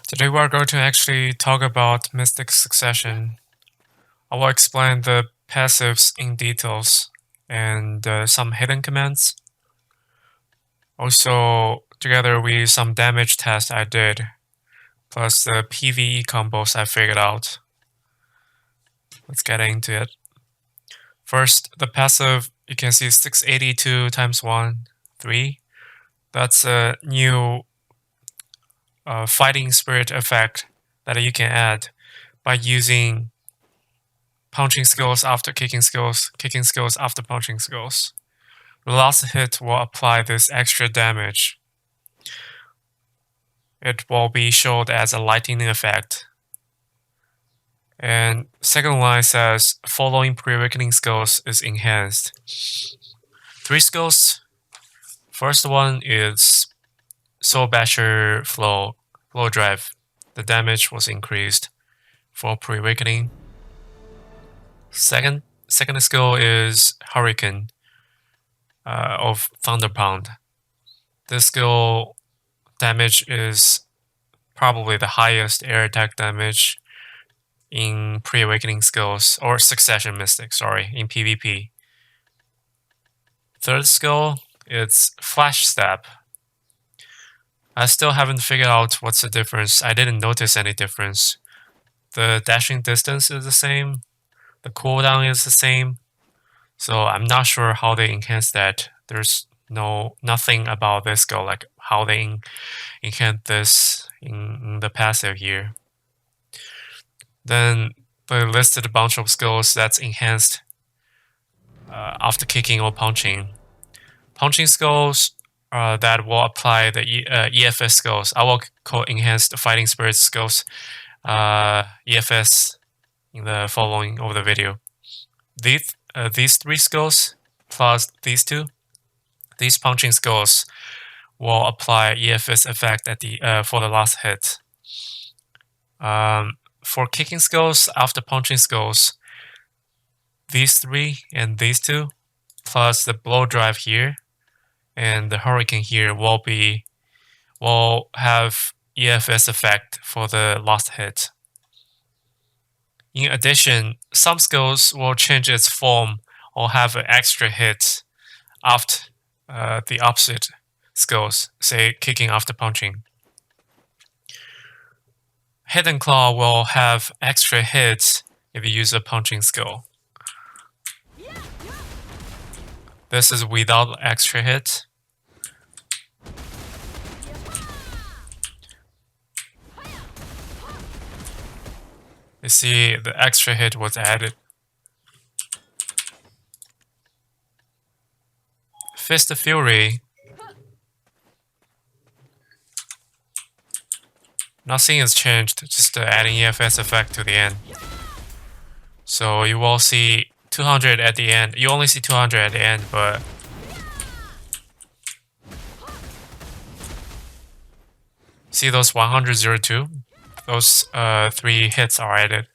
Today we are going to actually talk about Mystic Succession. I will explain the passives in details and some hidden commands. Also, together with some damage tests I did, plus the PvE combos I figured out. Let's get into it. First, the passive, you can see 682 times 1, 3. That's a new fighting spirit effect that you can add by using punching skills after kicking skills after punching skills. The last hit will apply this extra damage. It will be showed as a lightning effect. And second line says following pre-awakening skills is enhanced. 3 skills. First one is Soul Basher blowdrive. The damage was increased for pre-awakening. Second skill is Hurricane of Thunder Pound. This skill damage is probably the highest air attack damage in pre-awakening skills or succession mystic, in PvP. Third skill, it's Flash Step. I still haven't figured out what's the difference. I didn't notice any difference. The dashing distance is the same. The cooldown is the same. So I'm not sure how they enhance that. There's nothing about this skill, like how they enhance this in the passive here. Then they listed a bunch of skills that's enhanced after kicking or punching. Punching skills that will apply the EFS skills. I will call enhanced fighting spirit skills EFS in the following of the video. These 3 skills plus these 2, these punching skills will apply EFS effect at the for the last hit. For kicking skills after punching skills, these 3 and these 2, plus the blow drive here and the hurricane here will have EFS effect for the last hit. In addition, some skills will change its form or have an extra hit after the opposite skills, say kicking after punching. Hidden Claw will have extra hits if you use a punching skill. This is without extra hit. You see the extra hit was added. Fist of Fury. Nothing has changed, just adding EFS effect to the end. So you will see 200 at the end. You only see 200 at the end, but see those 102? Those 3 hits are added.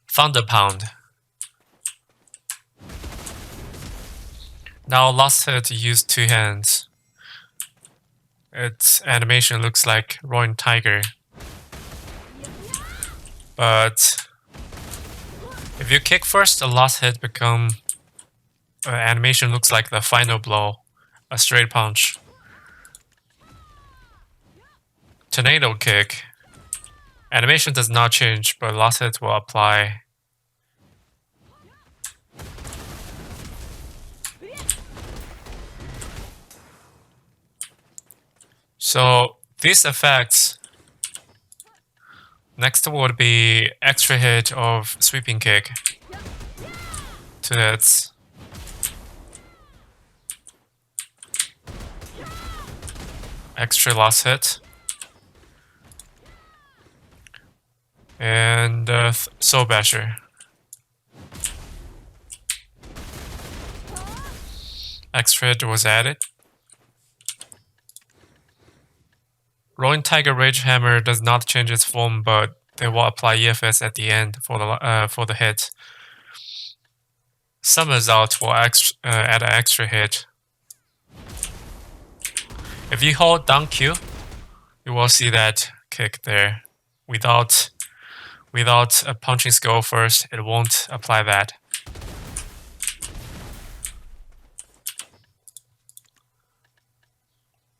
Thunder Pound. Now last hit use 2 hands. Its animation looks like Roaring Tiger. But if you kick first, the last hit animation looks like the final blow, a straight punch. Tornado Kick. Animation does not change, but last hit will apply. So these effects, next would be extra hit of Sweeping Kick. 2 hits. Extra last hit. And Soul Basher. Extra hit was added. Roaring Tiger Rage Hammer does not change its form, but they will apply EFS at the end for the hit. Summons Out will add an extra hit. If you hold down Q, you will see that kick there. Without a punching skill first, it won't apply that.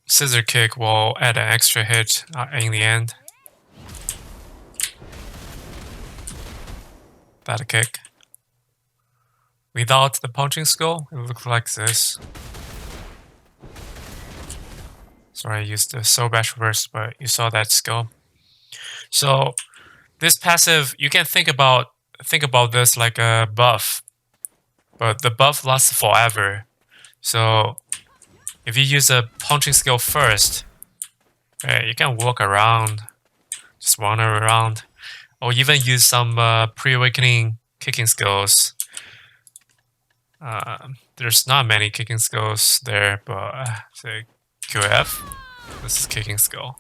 Scissor kick will add an extra hit in the end. That kick. Without the punching skill, it looks like this. Sorry, I used the soul bash first, but you saw that skill. So this passive, you can think about this like a buff, but the buff lasts forever. So if you use a punching skill first, right, you can walk around, just wander around, or even use some pre-awakening kicking skills. There's not many kicking skills there, but say QF, this is kicking skill.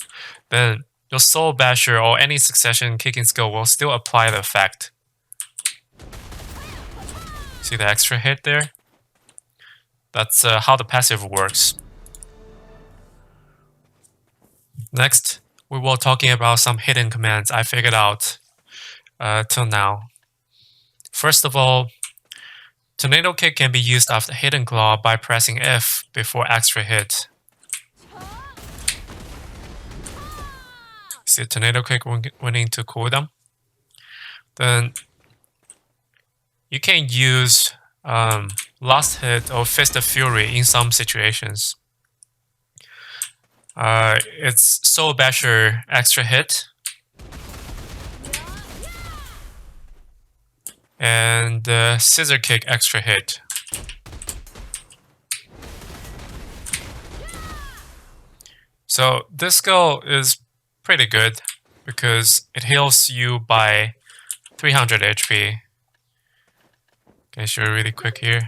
Then your Soul Basher or any succession kicking skill will still apply the effect. See the extra hit there? That's how the passive works. Next, we will talking about some hidden commands I figured out till now. First of all, Tornado Kick can be used after Hidden Claw by pressing F before extra hit. See Tornado Kick went into cooldown. Then you can use Last Hit or Fist of Fury in some situations. It's Soul Basher extra hit. And Scissor Kick extra hit. So this skill is pretty good because it heals you by 300 HP. Can I show you really quick here?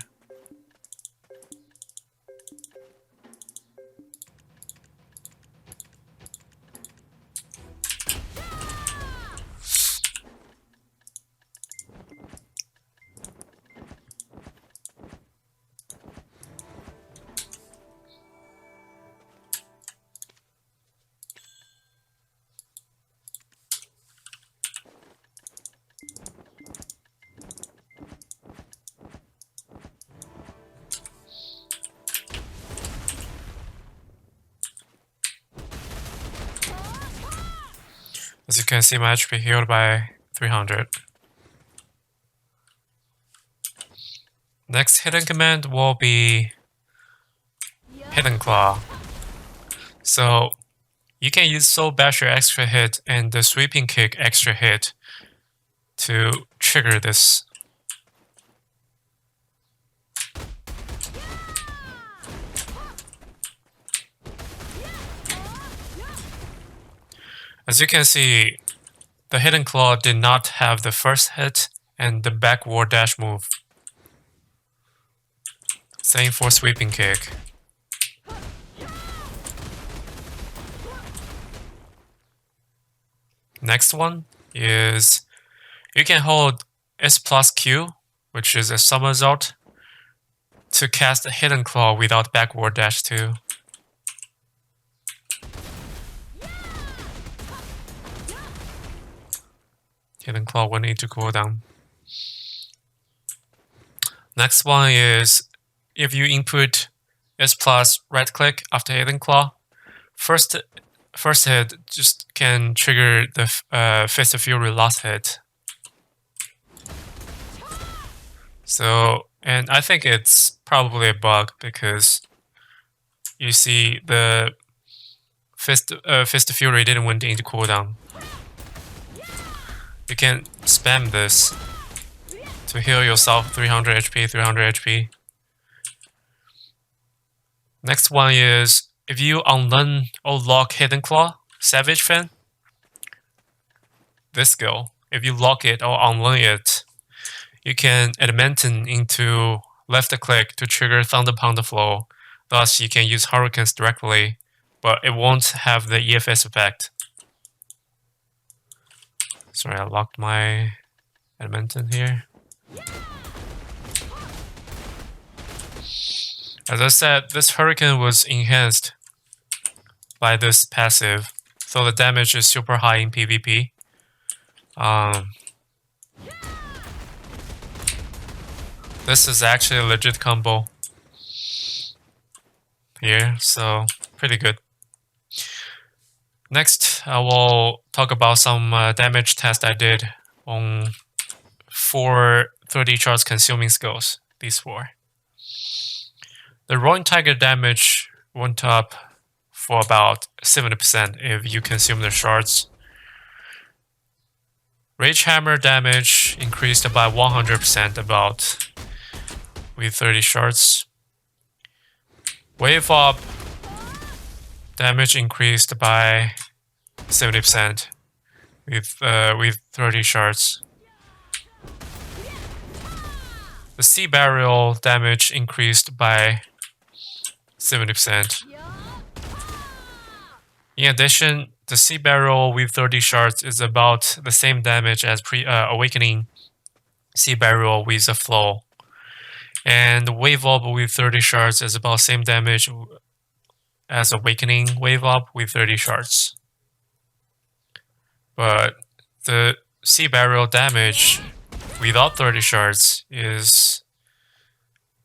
As you can see, my HP healed by 300. Next hidden command will be Hidden Claw. So you can use Soul Basher extra hit and the Sweeping Kick extra hit to trigger this. As you can see, the Hidden Claw did not have the first hit and the backward dash move. Same for Sweeping Kick. Next one is you can hold S plus Q, which is a somersault, to cast a Hidden Claw without backward dash too. Hidden Claw went into cooldown. Next one is if you input S plus right click after Hidden Claw, first hit just can trigger the Fist of Fury last hit. So, and I think it's probably a bug because you see the Fist of Fury didn't went into cooldown. You can spam this to heal yourself 300 HP, 300 HP. Next one is if you unlearn or lock Hidden Claw, Savage Fan, this skill, if you lock it or unlearn it, you can Adamantine into left click to trigger Thunder Pounder Flow. Thus, you can use Hurricanes directly, but it won't have the EFS effect. Sorry, I locked my Adamantine here. As I said, this Hurricane was enhanced by this passive. so the damage is super high in PvP. This is actually a legit combo here, so pretty good. Next, I will talk about some damage test I did on 4 30 shards consuming skills, these 4. The Roaring Tiger damage went up for about 70% if you consume the shards. Rage Hammer damage increased by 100% about with 30 shards. Wave Up damage increased by 70% with 30 shards. The Sea Barrel damage increased by 70%. In addition, the Sea Barrel with 30 shards is about the same damage as Awakening Sea Barrel with a Flow. And Wave Up with 30 shards is about same damage as Awakening Wave Up with 30 shards. But the Sea Barrel damage without 30 shards is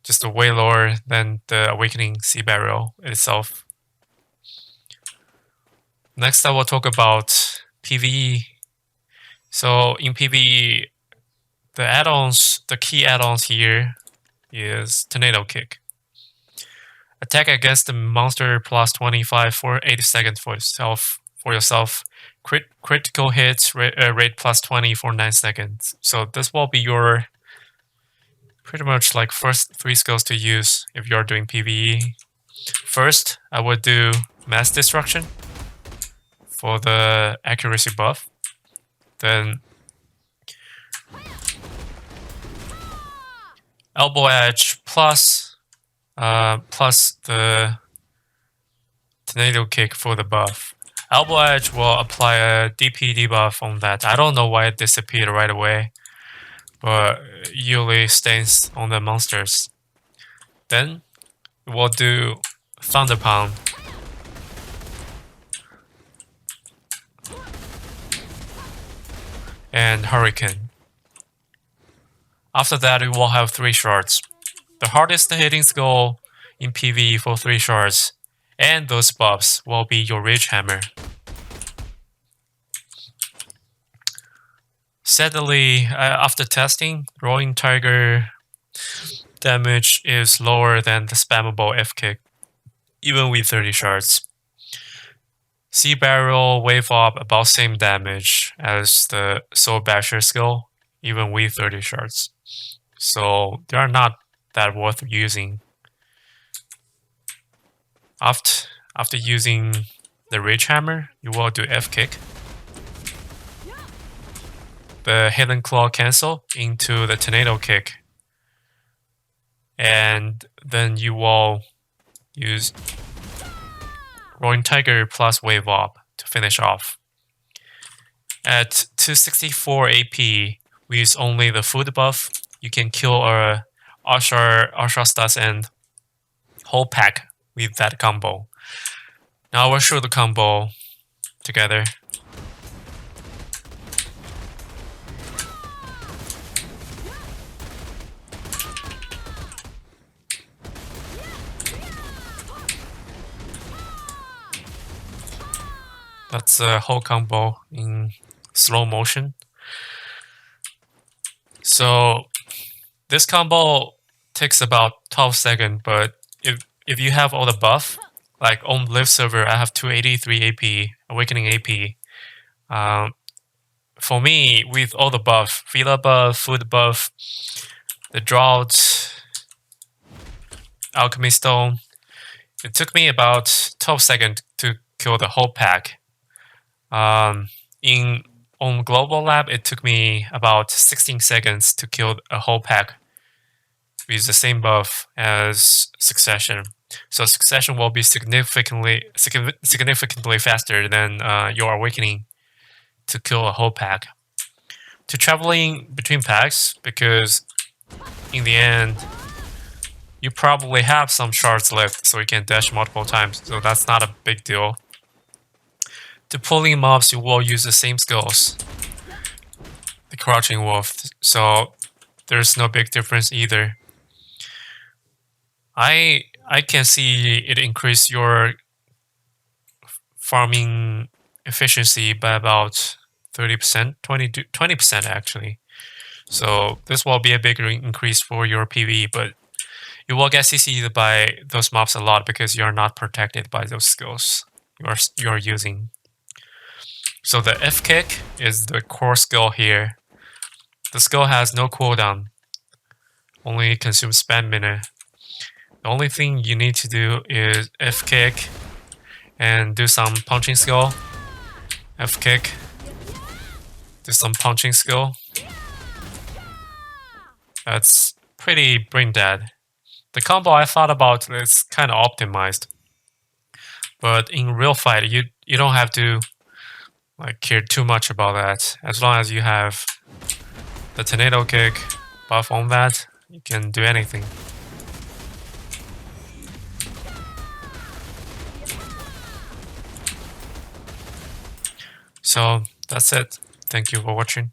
just way lower than the Awakening Sea Barrel itself. Next, I will talk about PvE. So in PvE, the key add-ons here is Tornado Kick. Attack against the monster plus 25 for 80 seconds for yourself. Critical hits rate plus 20 for 9 seconds. So this will be your pretty much like first 3 skills to use if you're doing PvE. First, I would do Mass Destruction for the accuracy buff. Then Elbow Edge plus the Tornado Kick for the buff. Elbow Edge will apply a DP debuff on that. I don't know why it disappeared right away, but usually stays on the monsters. Then we'll do Thunder Pound. And Hurricane. After that, we will have 3 shards. The hardest hitting skill in PvE for 3 shards and those buffs will be your Rage Hammer. Sadly, after testing, Roaring Tiger damage is lower than the spammable F-Kick, even with 30 shards. Sea Barrel, Wave Up about same damage as the Soul Basher skill, even with 30 shards. So they are not that worth using. After using the Rage Hammer, you will do F-Kick. The Hidden Claw cancel into the Tornado Kick. And then you will use Roaring Tiger plus Wave Up to finish off. At 264 AP, with only the food buff, you can kill Ashar stats and whole pack with that combo. Now I will show the combo together. That's a whole combo in slow motion. So this combo takes about 12 seconds, but if you have all the buff, like on live server, I have 283 AP, Awakening AP. For me, with all the buff, Vila buff, food buff, the Drought, Alchemy Stone, it took me about 12 seconds to kill the whole pack. On Global Lab, it took me about 16 seconds to kill a whole pack with the same buff as Succession. So Succession will be significantly faster than your Awakening to kill a whole pack. To traveling between packs, because in the end, you probably have some shards left, so you can dash multiple times. So that's not a big deal. to pulling mobs, you will use the same skills. The crouching wolf, so there's no big difference either. I can see it increase your farming efficiency by about 30%, 20% actually. So this will be a bigger increase for your PvE, but you will get CC'd by those mobs a lot because you're not protected by those skills you're using. So the F kick is the core skill here. The skill has no cooldown, only consumes spam minute. The only thing you need to do is F kick and do some punching skill. F kick, do some punching skill. That's pretty brain dead. The combo I thought about is kind of optimized, but in real fight, you don't have to like care too much about that. As long as you have the tornado kick buff on that, you can do anything. So that's it. Thank you for watching.